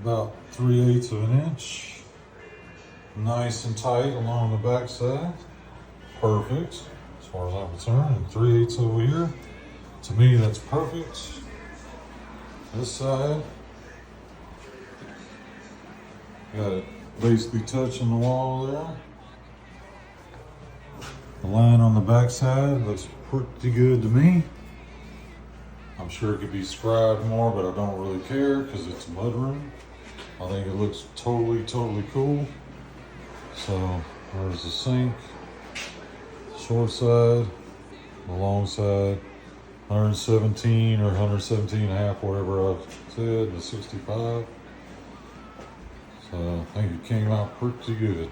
about 3/8 of an inch. Nice and tight along the back side. Perfect, as far as I'm concerned. And 3/8 over here. To me, that's perfect. This side. Got it basically touching the wall there. The line on the back side looks pretty good to me. I'm sure it could be scribed more, but I don't really care because it's a mudroom. I think it looks totally cool. So there's the sink, short side, the long side, 117 or 117 and a half, whatever I said, the 65. So I think it came out pretty good.